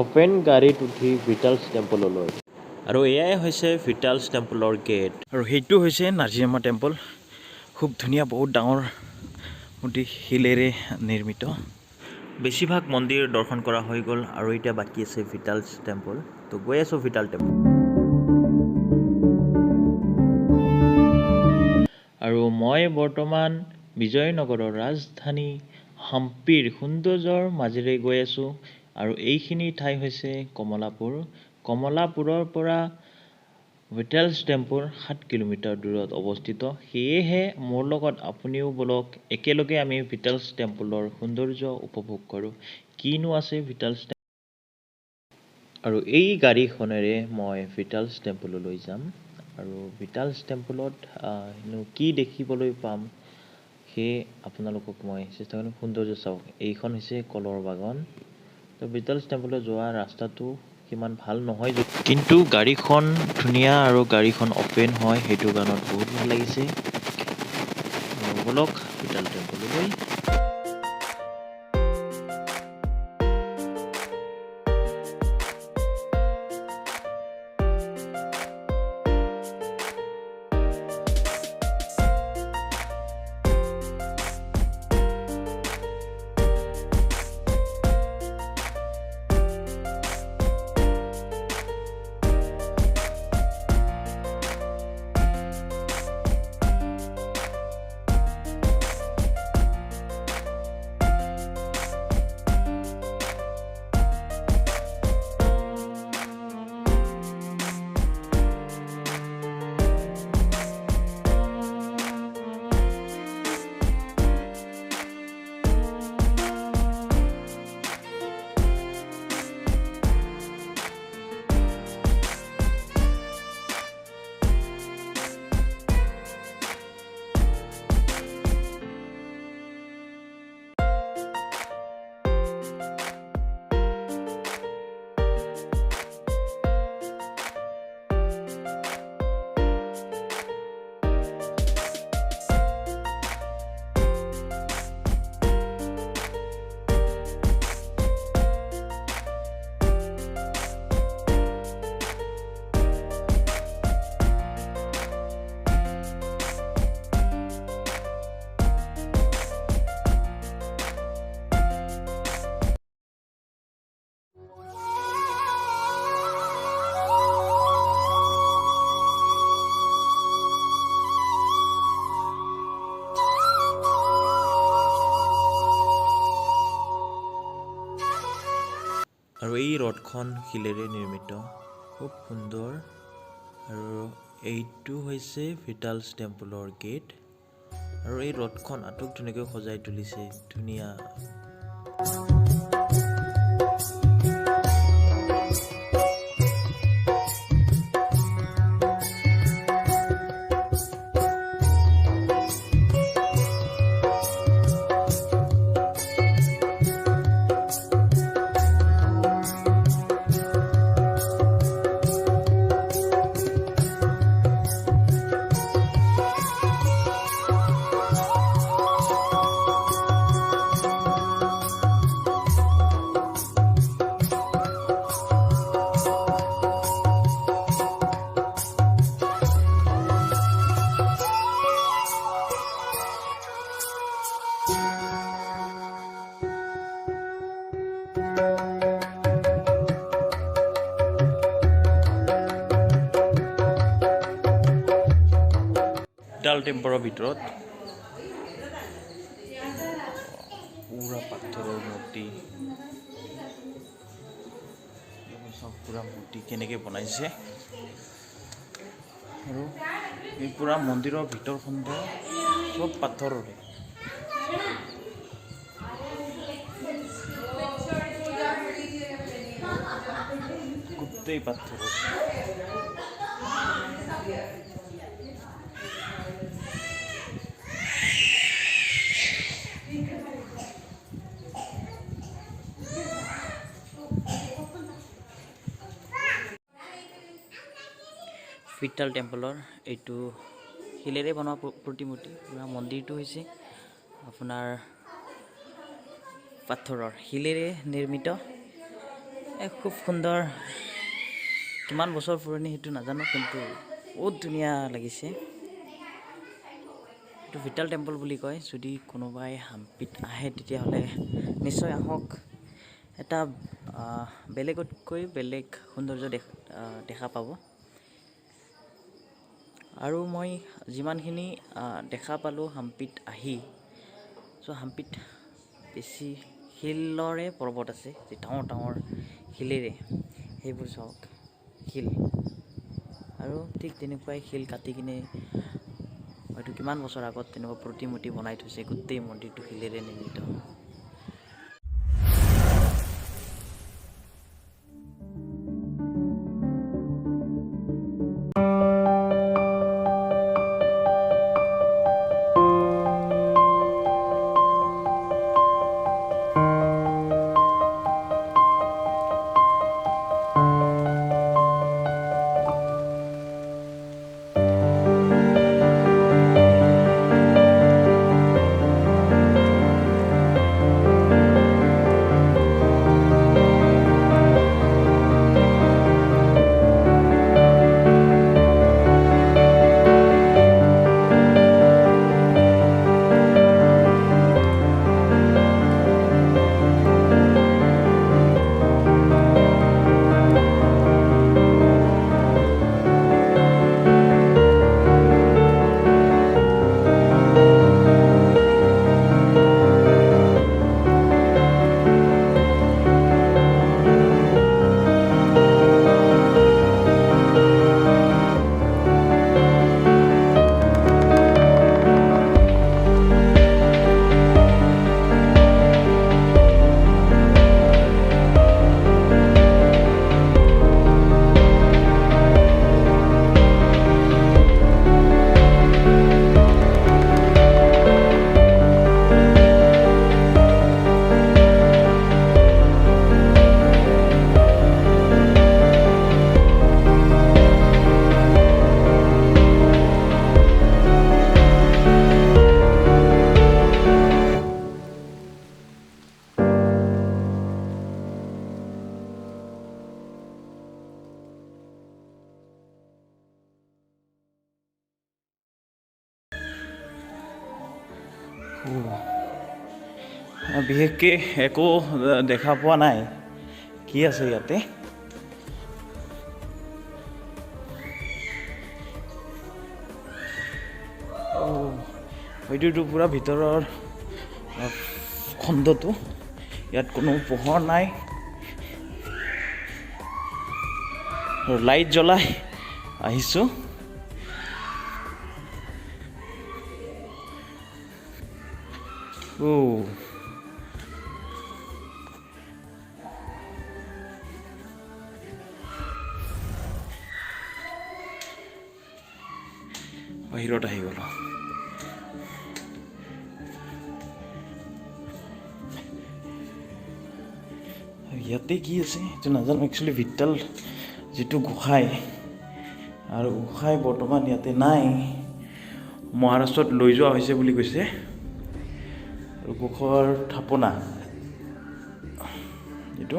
Open গাড়ীত উঠি ভিটালছ টেম্পললৈ। আৰু এয়াই হৈছে ভিটালছ টেম্পলৰ গেট। আৰু সেইটো হৈছে নাজিৰামা টেম্পল। খুব ধুনীয়া, বহুত ডাঙৰ মূৰ্তি, শিলেৰে নিৰ্মিত। বেছিভাগ মন্দিৰ দৰ্শন কৰা হৈ গ'ল আৰু এতিয়া বাকী আছে ভিটালছ টেম্পল। তো গৈ আছোঁ ভিটাল টেম্পল। আৰু মই বৰ্তমান বিজয়নগৰৰ ৰাজধানী হাম্পিৰ সৌন্দৰ্যৰ মাজেৰে গৈ আছোঁ। আৰু এইখিনি ঠাই হৈছে কমলাপুৰ। কমলাপুৰৰ পৰা ভিটালছ টেম্পল 7 কিলোমিটাৰ দূৰত অৱস্থিত। সেয়েহে মোৰ লগত আপুনিও বলক, একেলগে আমি ভিটালছ টেম্পলৰ সৌন্দৰ্য উপভোগ কৰোঁ। কিনো আছে ভিটালছ টেম্পল। আৰু এই গাড়ীখনেৰে মই ভিটালছ টেম্পললৈ যাম। আৰু ভিটালছ টেম্পলত কি দেখিবলৈ পাম সেয়ে আপোনালোকক মই চেষ্টা কৰিম। সৌন্দৰ্য চাওক, এইখন হৈছে কলৰ বাগান। তো ভিটালছ টেম্পললৈ যোৱা ৰাস্তাটো সিমান ভাল নহয়, কিন্তু গাড়ীখন ধুনীয়া আৰু গাড়ীখন অপেন হয়, সেইটো কাৰণত বহুত ভাল লাগিছে। বলক ভিটাল টেম্পললৈ। আৰু এই ৰথখন শিলেৰে নিৰ্মিত, খুব সুন্দৰ। আৰু এইটো হৈছে ভিটালছ টেম্পলৰ গেট। আৰু এই ৰথখন আটক ধুনীয়াকৈ সজাই তুলিছে, ধুনীয়া। ভিটাল টেম্পলৰ ভিতৰত পুৰা পাথৰৰ মূৰ্তি, পুৰা মূৰ্তি কেনেকৈ বনাইছে। আৰু এই পুৰা মন্দিৰৰ ভিতৰখন চব পাথৰৰে। গোটেই পাথৰৰ। ভিটাল টেম্পলৰ এইটো শিলেৰে বনোৱা প্ৰতিমূৰ্তি। পুৰা মন্দিৰটো হৈছে আপোনাৰ পাথৰৰ, শিলেৰে নিৰ্মিত। খুব সুন্দৰ, কিমান বছৰ পুৰণি সেইটো নাজানো, কিন্তু বহুত ধুনীয়া লাগিছে। এইটো ভিটাল টেম্পল বুলি কয়। যদি কোনোবাই হাম্পিত আহে তেতিয়াহ'লে নিশ্চয় আহক। এটা বেলেগতকৈ বেলেগ সৌন্দৰ্য দেখা পাব। আৰু মই যিমানখিনি দেখা পালোঁ হাম্পিত আহি, চ' হাম্পিত বেছি শিলৰে পৰ্বত আছে, যে ডাঙৰ ডাঙৰ শিলেৰে, সেইবোৰ চাওক শিল। আৰু ঠিক তেনেকুৱাই শিল কাটি কিনে হয়তো কিমান বছৰ আগত তেনেকুৱা প্ৰতিমূৰ্তি বনাই থৈছে, গোটেই মন্দিৰটো শিলেৰে নিৰ্মিত। বিশেষকৈ একো দেখা পোৱা নাই, কি আছে ইয়াতে। হয়তো পূৰা ভিতৰৰ খণ্ডটো, ইয়াত কোনো পোহৰ নাই, লাইট জ্বলাই আহিছোঁ। বাহিৰত আহি গ'লো। ইয়াতে কি আছে এইটো নাজানো। একচুৱেলি ভিটাল যিটো গোসাঁই, আৰু গোসাঁই বৰ্তমান ইয়াতে নাই, মহাৰাষ্ট্ৰত লৈ যোৱা হৈছে বুলি কৈছে। আৰু গোসাঁইৰ থাপনা এইটো।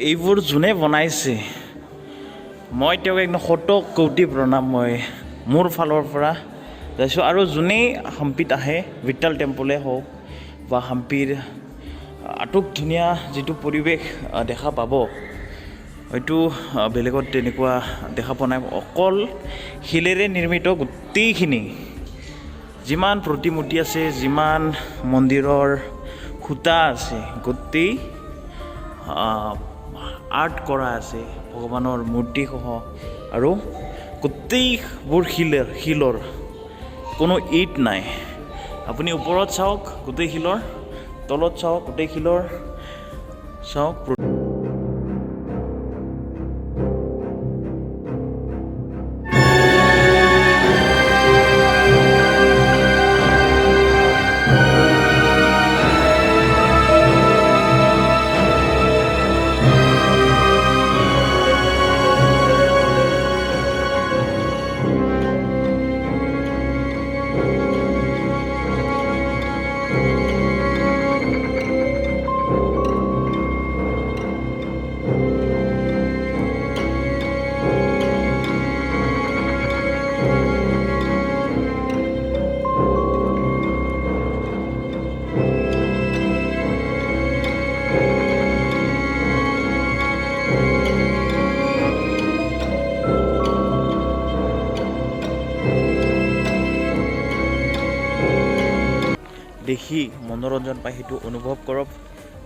এইবোৰ যোনে বনাইছে, মই তেওঁক একদম কোটি প্ৰণাম মই মোৰ ফালৰ পৰা যাইছোঁ। আৰু যোনেই হাম্পিত আহে, ভিটাল টেম্পলে হওক বা হাম্পিৰ আটক ধুনীয়া যিটো পৰিৱেশ দেখা পাব, হয়তো বেলেগত তেনেকুৱা দেখা পোৱা নাই। অকল শিলেৰে নিৰ্মিত গোটেইখিনি, যিমান প্ৰতিমূৰ্তি আছে, যিমান মন্দিৰৰ খুঁটা আছে, গোটেই আৰ্ট কৰা আছে, ভগৱানৰ মূৰ্তিসহ। আৰু গোটেইবোৰ শিলৰ, কোনো ইট নাই। আপুনি ওপৰত চাওক গোটেই শিলৰ, তলত চাওক গোটেই শিলৰ, চাওক। দেখি মনোৰঞ্জন পায় সেইটো অনুভৱ কৰক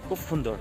খুব সুন্দৰ